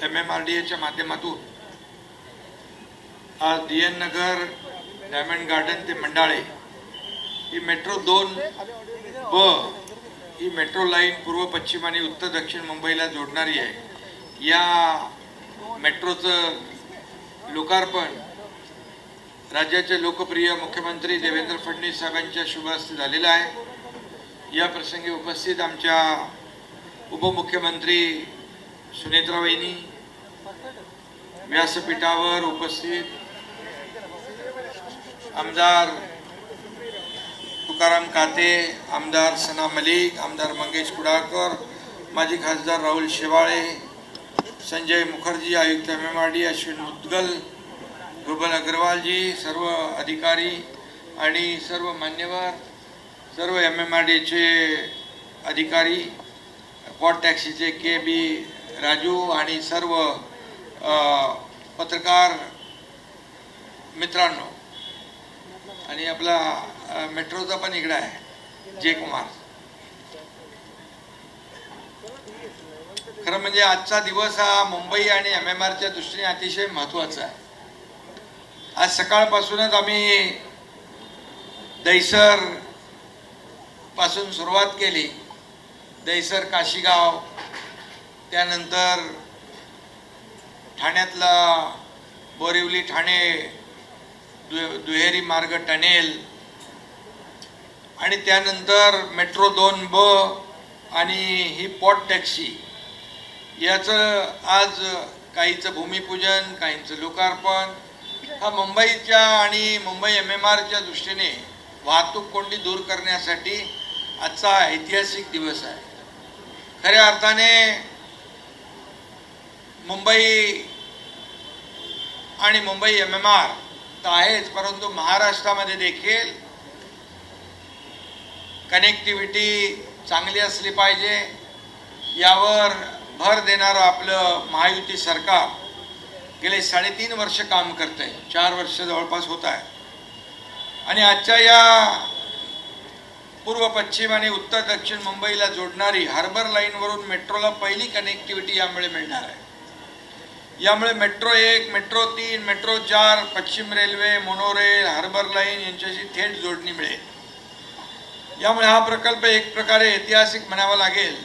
MMRDAच्या माध्यमातून आज DN नगर diamond garden ते मंडाळे ही मेट्रो 2B ही मेट्रो लाईन पूर्व पश्चिम आणि उत्तर दक्षिण मुंबईला जोडणारी आहे। या मेट्रोचं लोकार्पण राज्याचे लोकप्रिय मुख्यमंत्री देवेंद्र फडणवीस साहेबांच्या शुभ हस्ते झालेलं आहे। या प्रसंगी उपस्थित आमच्या उपमुख्यमंत्री सुनेत्रा वहिनी, व्यासपीठावर उपस्थित आमदार तुकाराम काते, आमदार सना मलिक, आमदार मंगेश कुडाळकर, माजी खासदार राहुल शेवाळे, संजय मुखर्जी, आयुक्त MMRD अश्विन मुद्गल, रुबल अग्रवाल जी, सर्व अधिकारी आणि सर्व मान्यवर, सर्व MMRDचे अधिकारी, पॉट टॅक्सीचे KB राजू आणि सर्व पत्रकार मित्रांनो आणि आपला मेट्रोचा पण इकडे आहे जय कुमार। खरं म्हणजे आजचा दिवस हा मुंबई आणि MMRच्या दृष्टीने अतिशय महत्त्वाचा आहे। आज सकाळपासूनच आम्ही दहिसर पासून सुरुवात केली, दहिसर काशीगाव, त्यानंतर ठाण्यातला बोरिवली ठाणे दुहेरी मार्ग टनेल आणि त्यानंतर मेट्रो 2B आणि ही पॉट टॅक्सी याचं आज काहीचं भूमिपूजन, काहींचं लोकार्पण। हा मुंबईच्या आणि मुंबई MMRच्या दृष्टीने वाहतूक कोंडी दूर करण्यासाठी आजचा ऐतिहासिक दिवस आहे। खऱ्या अर्थाने मुंबई आणि मुंबई MMR तर आहेच, परंतु महाराष्ट्रामध्ये देखील कनेक्टिव्हिटी चांगली असली पाहिजे यावर भर देणारं आपलं महायुती सरकार गेले 3.5 वर्ष काम करत आहे, 4 वर्ष जवळपास होत आहे। आणि आजच्या या पूर्व पश्चिम आणि उत्तर दक्षिण मुंबईला जोडणारी हार्बर लाईनवरून मेट्रोला पहिली कनेक्टिव्हिटी यामुळे मिळणार आहे। यामुळे मेट्रो 1, मेट्रो 3, मेट्रो 4, पश्चिम रेल्वे, मोनोरेल, हार्बर लाईन यांच्याशी थेट जोडणी मिळेल। यामुळे हा प्रकल्प एक प्रकारे ऐतिहासिक म्हणावा लागेल।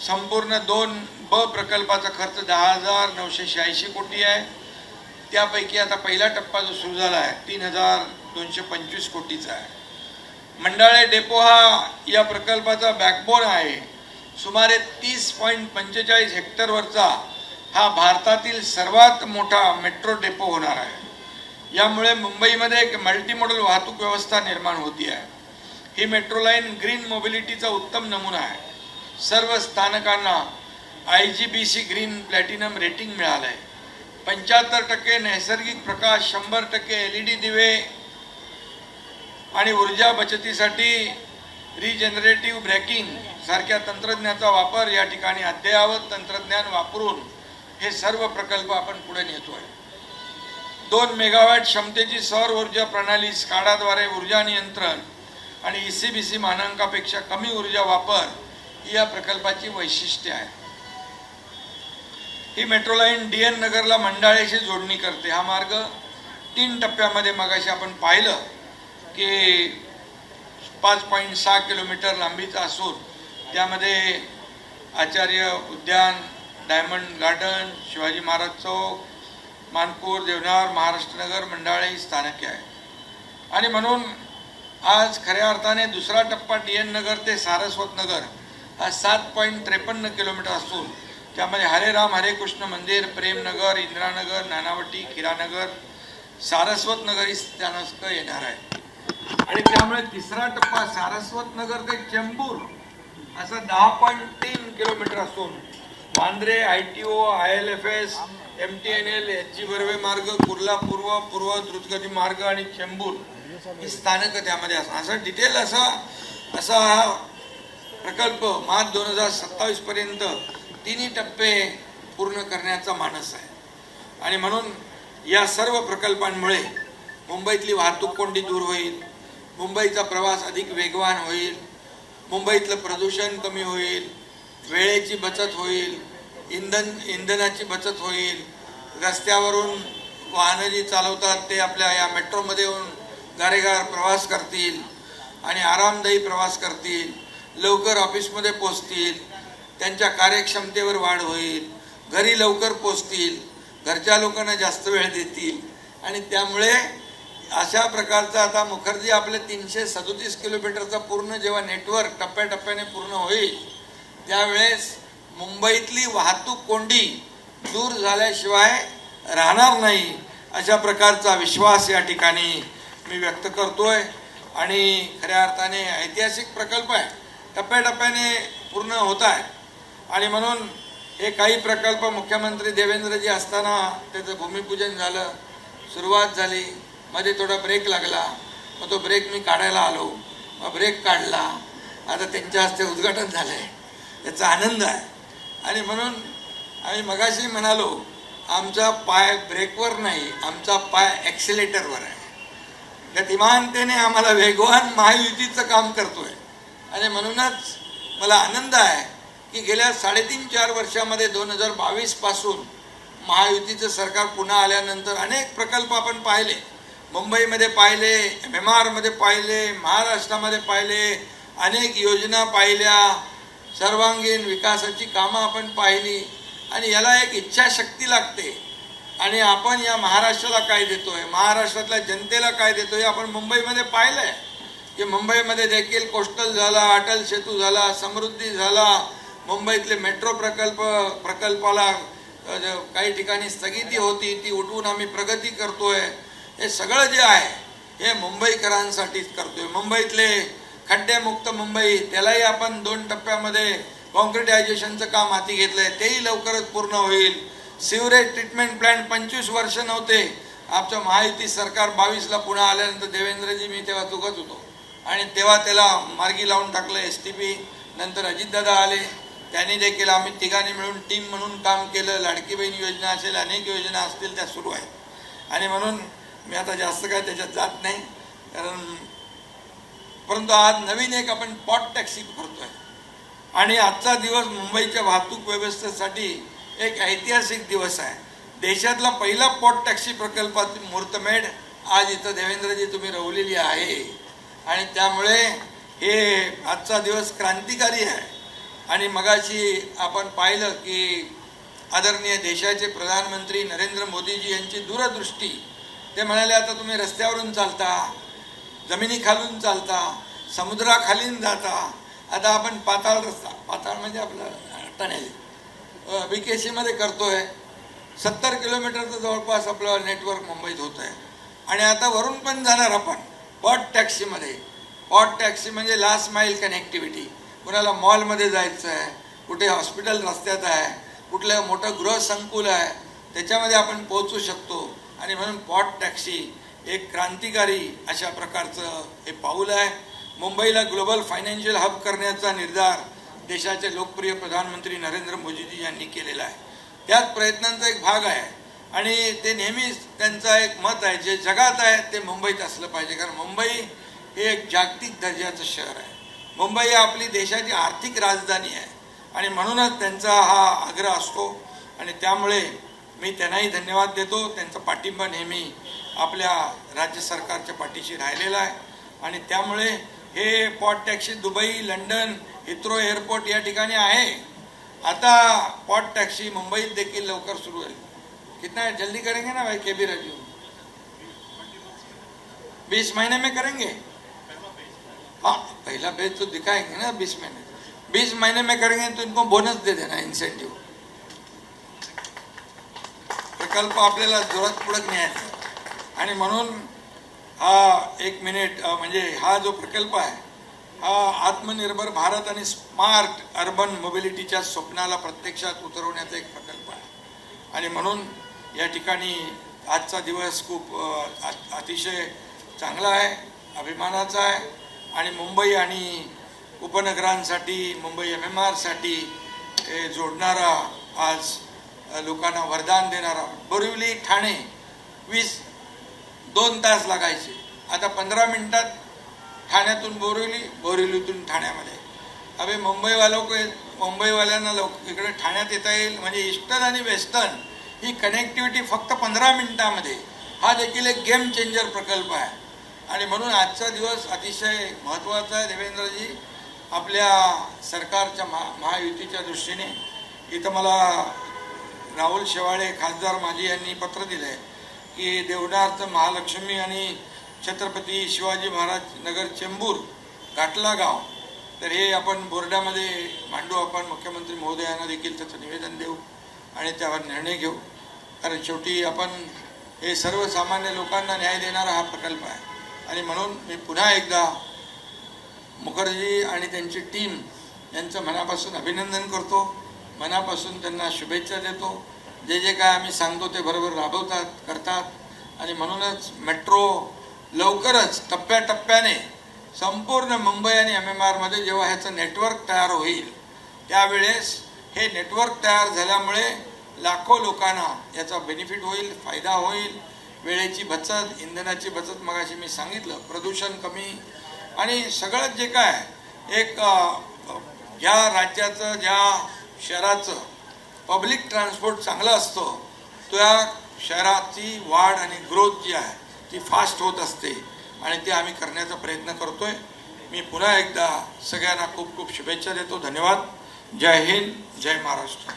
संपूर्ण 2B प्रकल्पाचा खर्च 10,986 कोटी आहे। त्यापैकी आता पहिला टप्पा जो सुरू झाला आहे 3,225 कोटीचा आहे। मंडाळे डेपो हा या प्रकल्पाचा बॅकबोन आहे। सुमारे 30.45 हेक्टरवरचा हा भारतातील सर्वात मोठा मेट्रो डेपो होणार आहे। यामुळे मुंबईमध्ये एक मल्टीमॉडल वाहतूक व्यवस्था निर्माण होती आहे। ही मेट्रो लाईन ग्रीन मोबिलिटीचा उत्तम नमुना आहे। सर्व स्थानकांना IGBC ग्रीन प्लॅटिनम रेटिंग मिळालं आहे। 75% नैसर्गिक प्रकाश, 100% LED दिवे आणि ऊर्जा बचतीसाठी रिजनरेटिव्ह ब्रेकिंग सारख्या तंत्रज्ञानाचा वापर या ठिकाणी अद्ययावत तंत्रज्ञान वापरून हे सर्व प्रकल्प आपण पुढे नेतोय। 2 मेगावॅट क्षमतेची सौर ऊर्जा प्रणाली, स्काडाद्वारे ऊर्जा नियंत्रण आणि ECBC मानकांपेक्षा कमी ऊर्जा वापर ही या प्रकल्पाची वैशिष्ट्ये आहे। ही मेट्रो लाईन DN नगरला मंडाळेशी जोडणी करते। हा मार्ग 3 टप्प्यामध्ये मगाशी आपण पाहिलं की 5.6 किलोमीटर लांबीचा असून त्यामध्ये आचार्य उद्यान, डायमंड गार्डन, शिवाजी महाराज चौक, मानपूर, देवनार, महाराष्ट्र नगर, मंडाळे ही स्थानके आहेत। आणि म्हणून आज खऱ्या अर्थाने दुसरा टप्पा DN नगर ते सारस्वत नगर हा 7.53 किलोमीटर असून त्यामध्ये हरे राम हरे कृष्ण मंदिर, प्रेमनगर, इंदिरानगर, नानावटी, खीरानगर, सारस्वत नगर ही स्थानक येणार आहे। आणि त्यामुळे तिसरा टप्पा सारस्वत नगर ते चेंबूर असा 10.3 किलोमीटर असून Vandre, ITO, ILFS, MTNL, HG Barve मार्ग, कुर्ला पूर्व, पूर्व द्रुतगती मार्ग आणि चेंबूर ही स्थानक त्यामध्ये असं डिटेल असा हा प्रकल्प मार्च 2027 पर्यंत 3 टप्पे पूर्ण करण्याचा मानस आहे। आणि म्हणून या सर्व प्रकल्पांमुळे मुंबईतली वाहतूक कोंडी दूर होईल, मुंबईचा प्रवास अधिक वेगवान होईल, मुंबईतलं प्रदूषण कमी होईल, वेळेची बचत होईल, इंधनाची बचत होईल, रस्त्यावरून वाहनं जी चालवतात ते आपल्या या मेट्रोमध्ये येऊन गारेगार प्रवास करतील आणि आरामदायी प्रवास करतील, लवकर ऑफिसमध्ये पोचतील, त्यांच्या कार्यक्षमतेवर वाढ होईल, घरी लवकर पोचतील, घरच्या लोकांना जास्त वेळ देतील आणि त्यामुळे अशा प्रकारचं आता मुखर्जी आपले 337 किलोमीटरचा पूर्ण जेव्हा नेटवर्क टप्प्याटप्प्याने पूर्ण होईल त्यावेळेस मुंबईतली वाहतूक कोंडी दूर झाल्याशिवाय राहणार नाही अशा प्रकारचा विश्वास या ठिकाणी मी व्यक्त करतोय. आणि खऱ्या अर्थाने ऐतिहासिक प्रकल्प आहे, टप्प्याटप्प्याने पूर्ण होत आहे आणि म्हणून हे काही प्रकल्प मुख्यमंत्री देवेंद्रजी असताना त्याचं भूमिपूजन झालं, सुरुवात झाली, मध्ये थोडा ब्रेक लागला, मग तो ब्रेक मी काढायला आलो, मग ब्रेक काढला, आता त्यांच्या हस्ते उद्घाटन झालं आहे, याचा आनंद आहे. आणि म्हणून आम्ही मगाशी म्हणालो आमचा पाय ब्रेकवर नाही, आमचा पाय ॲक्सिलेटरवर आहे. गतिमानतेने आम्हाला वेगवान महायुतीचं काम करतोय आणि म्हणूनच मला आनंद आहे की गेल्या 3.5-4 वर्षामध्ये 2022 पासून महायुतीचं सरकार पुन्हा आल्यानंतर अनेक प्रकल्प आपण पाहिले, मुंबईमध्ये पाहिले, MMRमध्ये पाहिले, महाराष्ट्रामध्ये पाहिले, अनेक योजना पाहिल्या, सर्वांगीण विकासाची कामं आपण पाहिली आणि याला एक इच्छाशक्ती लागते. आणि आपण या महाराष्ट्राला काय देतोय, महाराष्ट्रातल्या जनतेला काय देतोय आपण मुंबईमध्ये पाहिलं आहे की मुंबईमध्ये देखील कोस्टल झाला, अटल सेतू झाला, समृद्धी झाला, मुंबईतले मेट्रो प्रकल्पाला काही ठिकाणी स्थगिती होती ती उठवून आम्ही प्रगती करतोय. हे सगळं जे आहे हे मुंबईकरांसाठीच करतोय. मुंबईतले खड्डेमुक्त मुंबई त्यालाही आपण 2 टप्प्यामध्ये कॉन्क्रिटायझेशनचं काम हाती घेतलंय, तेही लवकरच पूर्ण होईल. सिवरेज ट्रीटमेंट प्लॅन्ट 25 वर्ष नव्हते, आमचं महायुती सरकार 22ला पुन्हा आल्यानंतर देवेंद्रजी मी तेव्हा चुकत होतो आणि तेव्हा त्याला मार्गी लावून टाकलं STP. नंतर अजितदादा आले, त्यांनी देखील आम्ही तिघांनी मिळून टीम म्हणून काम केलं. लाडकी बहीण योजना असेल, अनेक योजना असतील त्या सुरू आहेत आणि म्हणून मी आता जास्त काय त्याच्यात जात नाही, कारण परंतु आज नवीन एक आपण पॉट टॅक्सी करतोय आणि आजचा दिवस मुंबईच्या वाहतूक व्यवस्थेसाठी एक ऐतिहासिक दिवस आहे. देशातला पहिला पॉट टॅक्सी प्रकल्पाची मुहूर्तमेढ आज इथं देवेंद्रजी तुम्ही रवलेली आहे आणि त्यामुळे हे आजचा दिवस क्रांतिकारी आहे. आणि मगाशी आपण पाहिलं की आदरणीय देशाचे प्रधानमंत्री नरेंद्र मोदीजी यांची दूरदृष्टी, ते म्हणाले आता तुम्ही रस्त्यावरून चालता, जमिनीखालून चालता, समुद्राखालीन जाता, आता आपण पाताळ रस्ता, पाताळ म्हणजे आपलं टनेल BKC करतोय. 70 किलोमीटरचं जवळपास आपलं नेटवर्क मुंबईत होत आहे आणि आता वरून पण जाणार आपण पॉट टॅक्सीमध्ये. पॉट टॅक्सी म्हणजे लास्ट माईल कनेक्टिव्हिटी. कुणाला मॉलमध्ये जायचं आहे, कुठे हॉस्पिटल रस्त्यात आहे, कुठलं मोठं गृहसंकुल आहे, त्याच्यामध्ये आपण पोहोचू शकतो. आणि म्हणून पॉट टॅक्सी एक क्रांतिकारी अशा प्रकारचं हे पाऊल आहे. मुंबईला ग्लोबल फायनान्शियल हब करण्याचा निर्धार देशाचे लोकप्रिय प्रधानमंत्री नरेंद्र मोदीजी यांनी केलेला आहे. त्याच प्रयत्नांचा एक भाग आहे आणि ते नेहमीच त्यांचा एक मत आहे, जे जगात आहे ते मुंबईत असलं पाहिजे, कारण मुंबई हे एक जागतिक दर्जाचं शहर आहे. मुंबई आपली देशाची आर्थिक राजधानी आहे आणि म्हणूनच त्यांचा हा आग्रह असतो आणि त्यामुळे मी त्यांनाही धन्यवाद देतो. त्यांचा पाठिंबा नेहमी आपल्या राज्य सरकारच्या पाठीशी राहिलेला आहे आणि त्यामुळे हे pot taxi Dubai, London, Heathrow airport या ठिकाणी आहे. आता पॉट टॅक्सी मुंबईत देखील लवकर सुरू होईल. कितना जल्दी करेंगे ना भाई KB राजू? 20 महीने में करेंगे. हाँ, पहला फेज तो दिखाएंगे ना 20 महीने. 20 महीने में करेंगे तो इनको बोनस दे देना, इन्सेंटिव्ह. प्रकल्प आपल्याला जोरात पुढे न्यायचा आणि म्हणून हा 1 मिनिट म्हणजे हा जो प्रकल्प आहे हा आत्मनिर्भर भारत आणि स्मार्ट अर्बन मोबिलिटीच्या स्वप्नाला प्रत्यक्षात उतरवण्याचा एक प्रकल्प आहे. आणि म्हणून या ठिकाणी आजचा दिवस खूप अतिशय चांगला आहे, अभिमानाचा आहे आणि मुंबई आणि उपनगरांसाठी, मुंबई MMRसाठी जोडणारा, आज लोकांना वरदान देणारा. बोरिवली ठाणे 2 तास लागायचे, आता 15 मिनिटात ठाण्यातून बोरिवली, बोरिवलीतून ठाण्यामध्ये. अबे मुंबई वालों को मुंबईवाल्यांना इकडे ठाण्यात येता येईल. म्हणजे ईस्टर्न आणि वेस्टर्न ही कनेक्टिव्हिटी फक्त 15 मिनिटामध्ये, हा देखील एक गेम चेंजर प्रकल्प आहे. आणि म्हणून आजचा दिवस अतिशय महत्त्वाचा आहे. देवेंद्रजी, आपल्या सरकारच्या महायुतीच्या दृष्टीने इथं मला राहुल शेवाळे खासदार माजी यांनी पत्र दिलं आहे की देवनाथ महालक्ष्मी आणि छत्रपती शिवाजी महाराज नगर चेंबूर घाटला गाव, तर हे आपण बोर्डामध्ये मांडू. आपण मुख्यमंत्री महोदयांना देखील त्याचं निवेदन देऊ आणि त्यावर निर्णय घेऊ. कारण शेवटी आपण हे सर्वसामान्य लोकांना न्याय देणारा हा प्रकल्प आहे. आणि म्हणून मी पुन्हा एकदा मुखर्जी आणि त्यांची टीम यांचं मनापासून अभिनंदन करतो, मनापासून त्यांना शुभेच्छा देतो. जे जे काय आम्ही सांगतो ते बरोबर राबवतात, करतात. आणि म्हणूनच मेट्रो लवकरच टप्प्याटप्प्याने संपूर्ण मुंबई आणि MMRमध्ये जेव्हा ह्याचं नेटवर्क तयार होईल, त्यावेळेस हे नेटवर्क तयार झाल्यामुळे लाखो लोकांना याचा बेनिफिट होईल, फायदा होईल. वेळेची बचत, इंधनाची बचत, मगाशी मी सांगितलं, प्रदूषण कमी आणि सगळं जे काय एक ज्या राज्याचं, ज्या शहराचं पब्लिक ट्रान्सपोर्ट चांगलं असतं, त्या शहराची वाढ आणि ग्रोथ जी आहे ती फास्ट होत असते. आणि ते आम्ही करण्याचा प्रयत्न करतोय. मी पुन्हा एकदा सगळ्यांना खूप खूप शुभेच्छा देतो. धन्यवाद. जय हिंद, जय महाराष्ट्र.